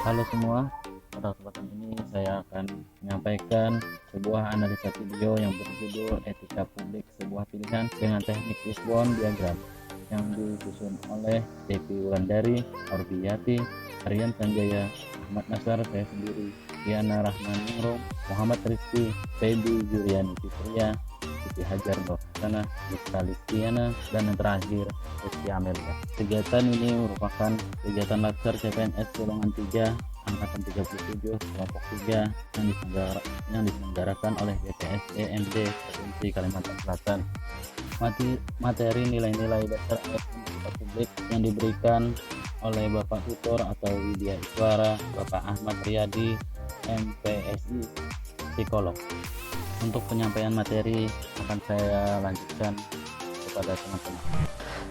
Halo semua, pada kesempatan ini saya akan menyampaikan sebuah analisa video yang berjudul Etika Publik Sebuah Pilihan dengan Teknik Wishbone Diagram yang disusun oleh Devi Wulandari, Orbiyati, Aryan Sanjaya, Ahmad Nasar, saya sendiri, Diana Rahman Ningrum, Muhammad Rizky, Feby Juliani Fitria, Siti Hajar Nurhasana, Rizka Listiana, dan yang terakhir Rizky Amelia. Kegiatan ini merupakan kegiatan laskar CPNS golongan 3 angkatan 37 kelompok 3 yang diselenggarakan oleh BPSD MD Provinsi Kalimantan Selatan. Materi nilai-nilai dasar etika publik yang diberikan oleh Bapak Tutor atau Widya Iswara, Bapak Ahmad Riyadi, MPSI, psikolog. Untuk penyampaian materi akan saya lanjutkan kepada teman-teman.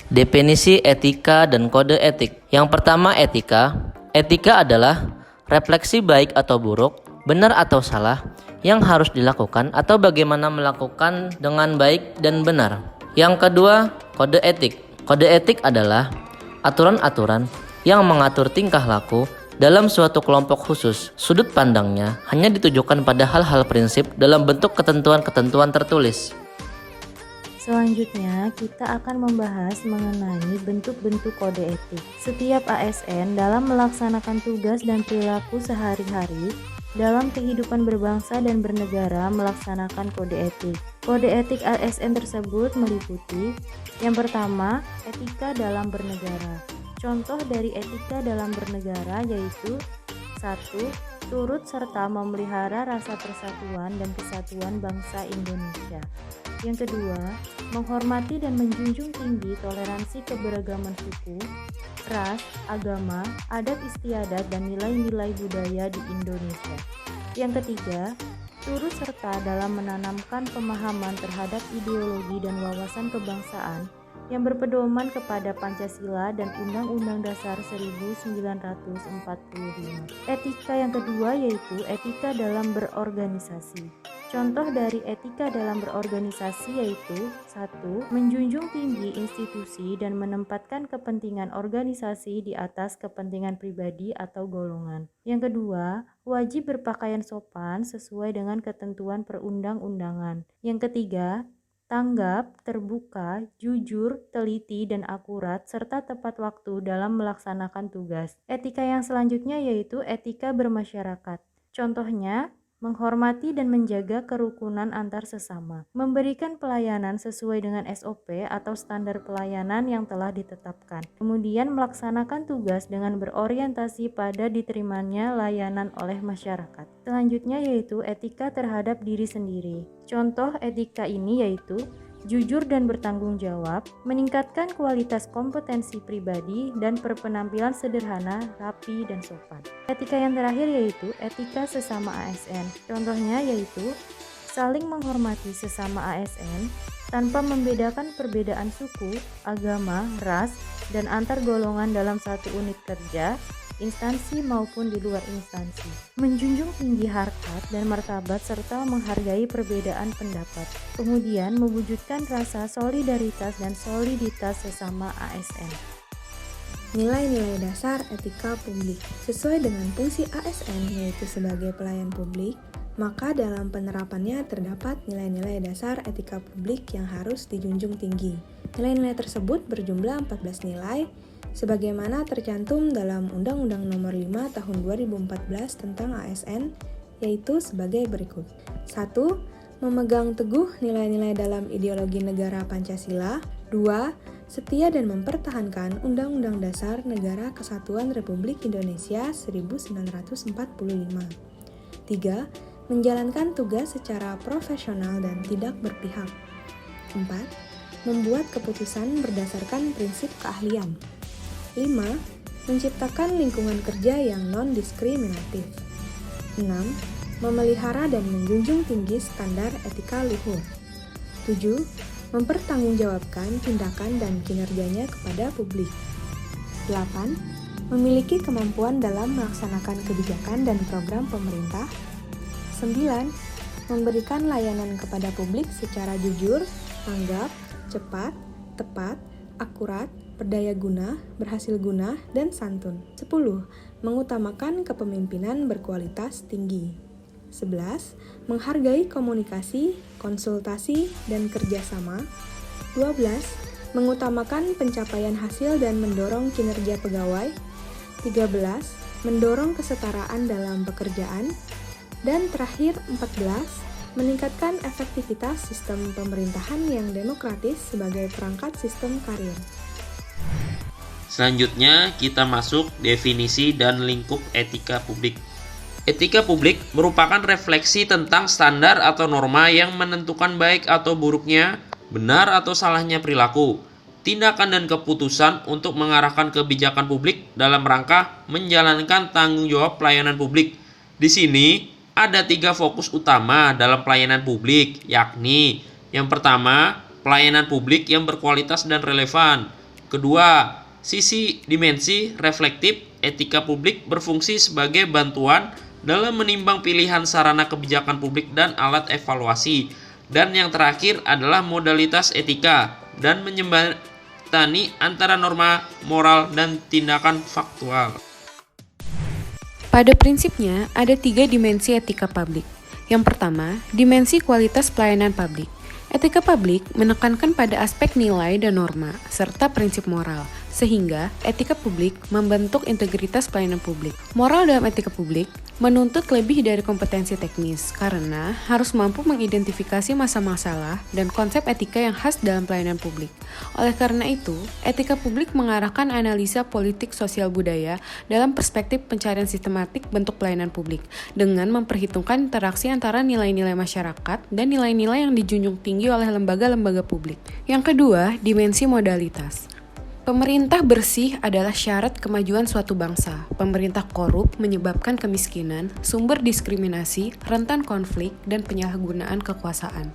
Definisi etika dan kode etik. Yang pertama, etika. Etika adalah refleksi baik atau buruk, benar atau salah yang harus dilakukan atau bagaimana melakukan dengan baik dan benar. Yang kedua, kode etik. Kode etik adalah aturan-aturan yang mengatur tingkah laku dalam suatu kelompok khusus. Sudut pandangnya hanya ditujukan pada hal-hal prinsip dalam bentuk ketentuan-ketentuan tertulis. Selanjutnya, kita akan membahas mengenai bentuk-bentuk kode etik. Setiap ASN dalam melaksanakan tugas dan perilaku sehari-hari dalam kehidupan berbangsa dan bernegara melaksanakan kode etik. Kode etik ASN tersebut meliputi yang pertama, etika dalam bernegara. Contoh dari etika dalam bernegara yaitu 1. Turut serta memelihara rasa persatuan dan kesatuan bangsa Indonesia. Yang kedua, menghormati dan menjunjung tinggi toleransi keberagaman suku, ras, agama, adat istiadat, dan nilai-nilai budaya di Indonesia. Yang ketiga, turut serta dalam menanamkan pemahaman terhadap ideologi dan wawasan kebangsaan yang berpedoman kepada Pancasila dan Undang-Undang Dasar 1945. Etika yang kedua yaitu etika dalam berorganisasi. Contoh dari etika dalam berorganisasi yaitu 1. Menjunjung tinggi institusi dan menempatkan kepentingan organisasi di atas kepentingan pribadi atau golongan. Yang kedua, wajib berpakaian sopan sesuai dengan ketentuan perundang-undangan. Yang ketiga, tanggap, terbuka, jujur, teliti, dan akurat, serta tepat waktu dalam melaksanakan tugas. Etika yang selanjutnya yaitu etika bermasyarakat. Contohnya, menghormati dan menjaga kerukunan antar sesama, memberikan pelayanan sesuai dengan SOP atau standar pelayanan yang telah ditetapkan, kemudian melaksanakan tugas dengan berorientasi pada diterimanya layanan oleh masyarakat. Selanjutnya yaitu etika terhadap diri sendiri. Contoh etika ini yaitu jujur dan bertanggung jawab, meningkatkan kualitas kompetensi pribadi, dan berpenampilan sederhana, rapi, dan sopan. Etika yang terakhir yaitu etika sesama ASN. Contohnya yaitu saling menghormati sesama ASN tanpa membedakan perbedaan suku, agama, ras, dan antar golongan dalam satu unit kerja, instansi maupun di luar instansi, menjunjung tinggi harkat dan martabat serta menghargai perbedaan pendapat, kemudian mewujudkan rasa solidaritas dan soliditas sesama ASN. Nilai-nilai dasar etika publik. Sesuai dengan fungsi ASN yaitu sebagai pelayan publik, maka dalam penerapannya terdapat nilai-nilai dasar etika publik yang harus dijunjung tinggi. Nilai-nilai tersebut berjumlah 14 nilai, sebagaimana tercantum dalam Undang-Undang Nomor 5 Tahun 2014 tentang ASN, yaitu sebagai berikut. 1. Memegang teguh nilai-nilai dalam ideologi negara Pancasila. 2. Setia dan mempertahankan Undang-Undang Dasar Negara Kesatuan Republik Indonesia 1945. 3. Menjalankan tugas secara profesional dan tidak berpihak. 4. Membuat keputusan berdasarkan prinsip keahlian. 5. Menciptakan lingkungan kerja yang non-diskriminatif. 6. Memelihara dan menjunjung tinggi standar etika luhur. 7. Mempertanggungjawabkan tindakan dan kinerjanya kepada publik. 8. Memiliki kemampuan dalam melaksanakan kebijakan dan program pemerintah. 9. Memberikan layanan kepada publik secara jujur, tanggap, cepat, tepat, akurat, berdaya guna, berhasil guna, dan santun. 10. Mengutamakan kepemimpinan berkualitas tinggi. 11. Menghargai komunikasi, konsultasi, dan kerjasama. 12. Mengutamakan pencapaian hasil dan mendorong kinerja pegawai. 13. Mendorong kesetaraan dalam pekerjaan. Dan terakhir, 14. Meningkatkan efektivitas sistem pemerintahan yang demokratis sebagai perangkat sistem karir. Selanjutnya, kita masuk definisi dan lingkup etika publik. Etika publik merupakan refleksi tentang standar atau norma yang menentukan baik atau buruknya, benar atau salahnya perilaku, tindakan dan keputusan untuk mengarahkan kebijakan publik dalam rangka menjalankan tanggung jawab pelayanan publik. Di sini ada 3 fokus utama dalam pelayanan publik, yakni yang pertama, pelayanan publik yang berkualitas dan relevan. Kedua, sisi dimensi reflektif etika publik berfungsi sebagai bantuan dalam menimbang pilihan sarana kebijakan publik dan alat evaluasi. Dan yang terakhir adalah modalitas etika dan menjembatani antara norma moral dan tindakan faktual. Pada prinsipnya, ada 3 dimensi etika publik. Yang pertama, dimensi kualitas pelayanan publik. Etika publik menekankan pada aspek nilai dan norma, serta prinsip moral, sehingga etika publik membentuk integritas pelayanan publik. Moral dalam etika publik menuntut lebih dari kompetensi teknis, karena harus mampu mengidentifikasi masalah dan konsep etika yang khas dalam pelayanan publik. Oleh karena itu, etika publik mengarahkan analisa politik sosial budaya dalam perspektif pencarian sistematik bentuk pelayanan publik, dengan memperhitungkan interaksi antara nilai-nilai masyarakat dan nilai-nilai yang dijunjung tinggi oleh lembaga-lembaga publik. Yang kedua, dimensi modalitas. Pemerintah bersih adalah syarat kemajuan suatu bangsa. Pemerintah korup menyebabkan kemiskinan, sumber diskriminasi, rentan konflik, dan penyalahgunaan kekuasaan.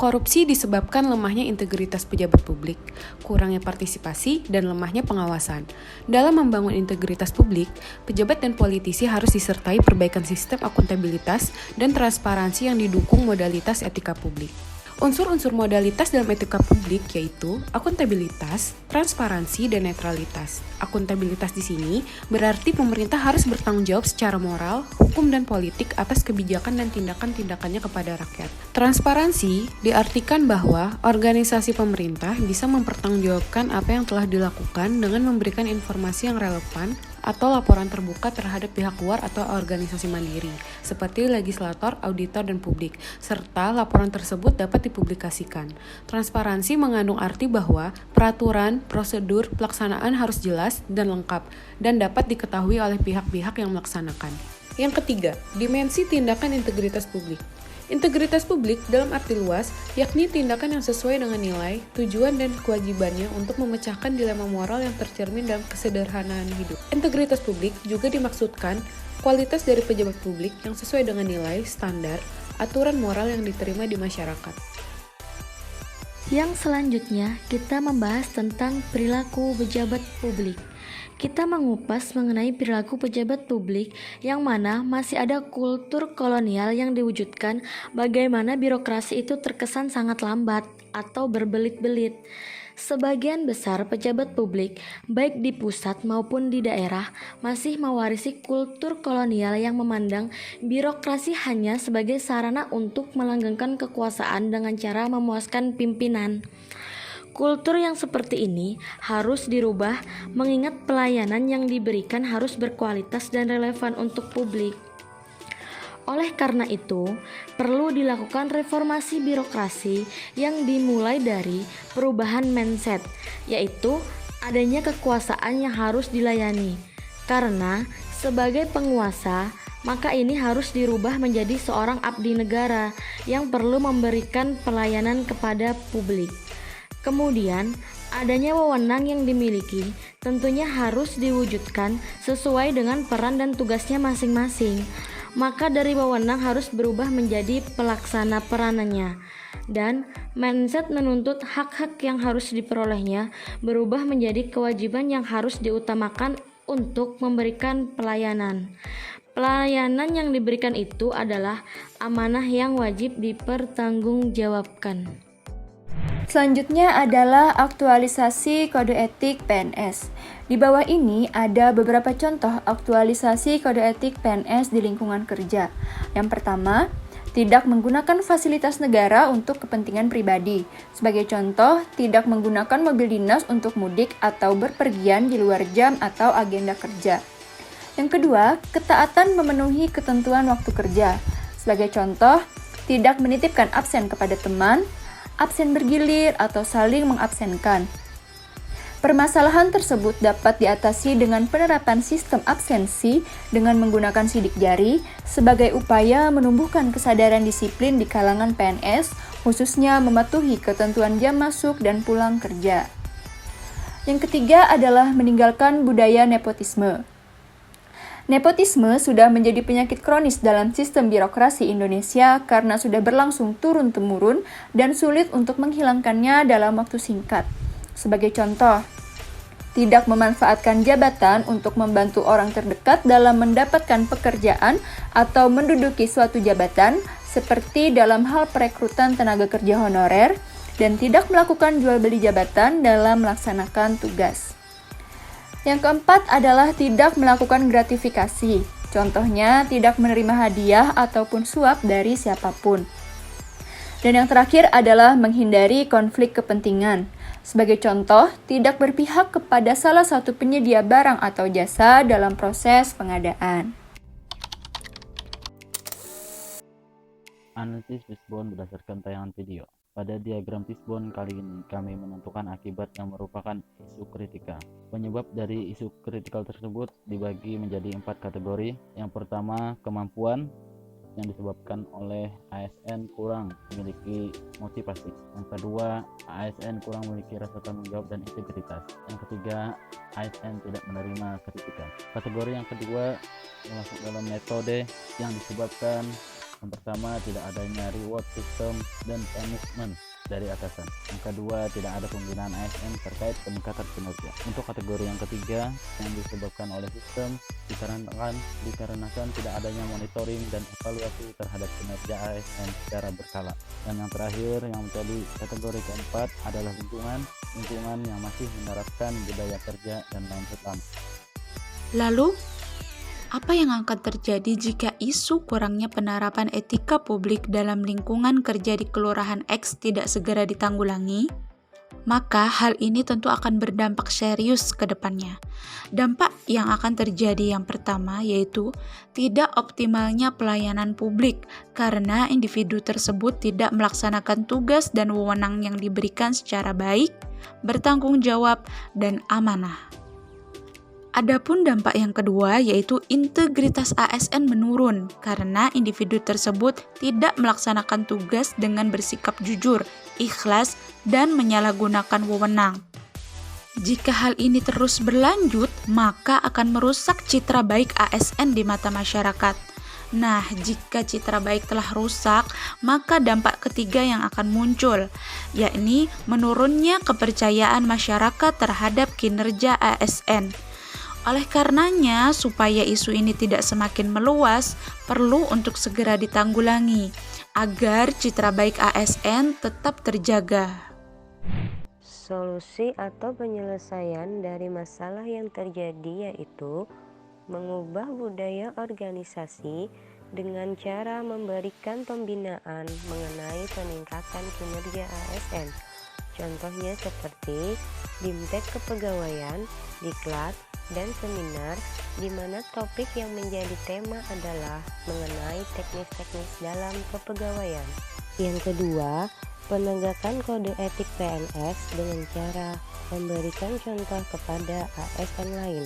Korupsi disebabkan lemahnya integritas pejabat publik, kurangnya partisipasi, dan lemahnya pengawasan. Dalam membangun integritas publik, pejabat dan politisi harus disertai perbaikan sistem akuntabilitas dan transparansi yang didukung modalitas etika publik. Unsur-unsur modalitas dalam etika publik yaitu akuntabilitas, transparansi, dan netralitas. Akuntabilitas di sini berarti pemerintah harus bertanggung jawab secara moral, hukum, dan politik atas kebijakan dan tindakan-tindakannya kepada rakyat. Transparansi diartikan bahwa organisasi pemerintah bisa mempertanggungjawabkan apa yang telah dilakukan dengan memberikan informasi yang relevan atau laporan terbuka terhadap pihak luar atau organisasi mandiri, seperti legislator, auditor, dan publik, serta laporan tersebut dapat dipublikasikan. Transparansi mengandung arti bahwa peraturan, prosedur, pelaksanaan harus jelas dan lengkap, dan dapat diketahui oleh pihak-pihak yang melaksanakan. Yang ketiga, dimensi tindakan integritas publik. Integritas publik dalam arti luas, yakni tindakan yang sesuai dengan nilai, tujuan, dan kewajibannya untuk memecahkan dilema moral yang tercermin dalam kesederhanaan hidup. Integritas publik juga dimaksudkan kualitas dari pejabat publik yang sesuai dengan nilai, standar, aturan moral yang diterima di masyarakat. Yang selanjutnya, kita membahas tentang perilaku pejabat publik. Kita mengupas mengenai perilaku pejabat publik yang mana masih ada kultur kolonial yang diwujudkan bagaimana birokrasi itu terkesan sangat lambat atau berbelit-belit. Sebagian besar pejabat publik, baik di pusat maupun di daerah, masih mewarisi kultur kolonial yang memandang birokrasi hanya sebagai sarana untuk melanggengkan kekuasaan dengan cara memuaskan pimpinan. Kultur yang seperti ini harus dirubah mengingat pelayanan yang diberikan harus berkualitas dan relevan untuk publik. Oleh karena itu, perlu dilakukan reformasi birokrasi yang dimulai dari perubahan mindset, yaitu adanya kekuasaan yang harus dilayani. Karena sebagai penguasa, maka ini harus dirubah menjadi seorang abdi negara yang perlu memberikan pelayanan kepada publik. Kemudian, adanya wewenang yang dimiliki tentunya harus diwujudkan sesuai dengan peran dan tugasnya masing-masing. Maka dari wewenang harus berubah menjadi pelaksana peranannya. Dan mindset menuntut hak-hak yang harus diperolehnya berubah menjadi kewajiban yang harus diutamakan untuk memberikan pelayanan. Pelayanan yang diberikan itu adalah amanah yang wajib dipertanggungjawabkan. Selanjutnya adalah aktualisasi kode etik PNS. Di bawah ini ada beberapa contoh aktualisasi kode etik PNS di lingkungan kerja. Yang pertama, tidak menggunakan fasilitas negara untuk kepentingan pribadi. Sebagai contoh, tidak menggunakan mobil dinas untuk mudik atau berpergian di luar jam atau agenda kerja. Yang kedua, ketaatan memenuhi ketentuan waktu kerja. Sebagai contoh, tidak menitipkan absen kepada teman, absen bergilir, atau saling mengabsenkan. Permasalahan tersebut dapat diatasi dengan penerapan sistem absensi dengan menggunakan sidik jari sebagai upaya menumbuhkan kesadaran disiplin di kalangan PNS, khususnya mematuhi ketentuan jam masuk dan pulang kerja. Yang ketiga adalah meninggalkan budaya nepotisme. Nepotisme sudah menjadi penyakit kronis dalam sistem birokrasi Indonesia karena sudah berlangsung turun-temurun dan sulit untuk menghilangkannya dalam waktu singkat. Sebagai contoh, tidak memanfaatkan jabatan untuk membantu orang terdekat dalam mendapatkan pekerjaan atau menduduki suatu jabatan, seperti dalam hal perekrutan tenaga kerja honorer, dan tidak melakukan jual beli jabatan dalam melaksanakan tugas. Yang keempat adalah tidak melakukan gratifikasi. Contohnya, tidak menerima hadiah ataupun suap dari siapapun. Dan yang terakhir adalah menghindari konflik kepentingan. Sebagai contoh, tidak berpihak kepada salah satu penyedia barang atau jasa dalam proses pengadaan. Analisis fishbone berdasarkan tayangan video. Pada diagram fishbone kali ini, kami menentukan akibat yang merupakan isu kritikal. Penyebab dari isu kritikal tersebut dibagi menjadi 4 kategori. Yang pertama, kemampuan yang disebabkan oleh ASN kurang memiliki motivasi. Yang kedua, ASN kurang memiliki rasa tanggung jawab dan integritas. Yang ketiga, ASN tidak menerima kritikan. Kategori yang kedua termasuk dalam metode yang disebabkan yang pertama, tidak adanya reward system dan punishment dari atasan. Yang kedua, tidak ada pembinaan ASN terkait peningkatan kinerja. Untuk kategori yang ketiga yang disebabkan oleh sistem dikarenakan tidak adanya monitoring dan evaluasi terhadap kinerja ASN secara berkala. Dan yang terakhir yang menjadi kategori keempat adalah lingkungan yang masih menerapkan budaya kerja dan mindset lama. Lalu, apa yang akan terjadi jika isu kurangnya penerapan etika publik dalam lingkungan kerja di Kelurahan X tidak segera ditanggulangi? Maka hal ini tentu akan berdampak serius ke depannya. Dampak yang akan terjadi yang pertama yaitu tidak optimalnya pelayanan publik karena individu tersebut tidak melaksanakan tugas dan wewenang yang diberikan secara baik, bertanggung jawab, dan amanah. Adapun dampak yang kedua yaitu integritas ASN menurun karena individu tersebut tidak melaksanakan tugas dengan bersikap jujur, ikhlas, dan menyalahgunakan wewenang. Jika hal ini terus berlanjut, maka akan merusak citra baik ASN di mata masyarakat. Nah, jika citra baik telah rusak, maka dampak ketiga yang akan muncul, yakni menurunnya kepercayaan masyarakat terhadap kinerja ASN. Oleh karenanya, supaya isu ini tidak semakin meluas, perlu untuk segera ditanggulangi, agar citra baik ASN tetap terjaga. Solusi atau penyelesaian dari masalah yang terjadi yaitu mengubah budaya organisasi dengan cara memberikan pembinaan mengenai peningkatan kinerja ASN. Contohnya seperti Bimtek Kepegawaian, Diklat, dan seminar di mana topik yang menjadi tema adalah mengenai teknis-teknis dalam kepegawaian. Yang kedua, penegakan kode etik PNS dengan cara memberikan contoh kepada ASN lain.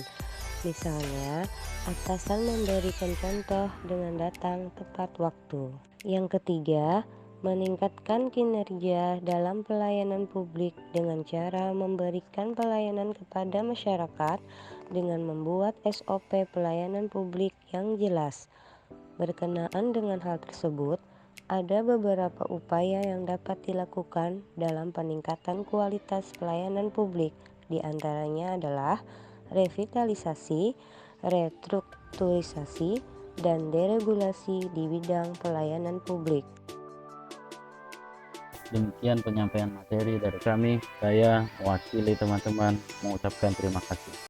Misalnya, atasan memberikan contoh dengan datang tepat waktu. Yang ketiga, meningkatkan kinerja dalam pelayanan publik dengan cara memberikan pelayanan kepada masyarakat dengan membuat SOP pelayanan publik yang jelas. Berkenaan dengan hal tersebut, ada beberapa upaya yang dapat dilakukan dalam peningkatan kualitas pelayanan publik. Di antaranya adalah revitalisasi, restrukturisasi, dan deregulasi di bidang pelayanan publik. Demikian penyampaian materi dari kami. Saya mewakili teman-teman mengucapkan terima kasih.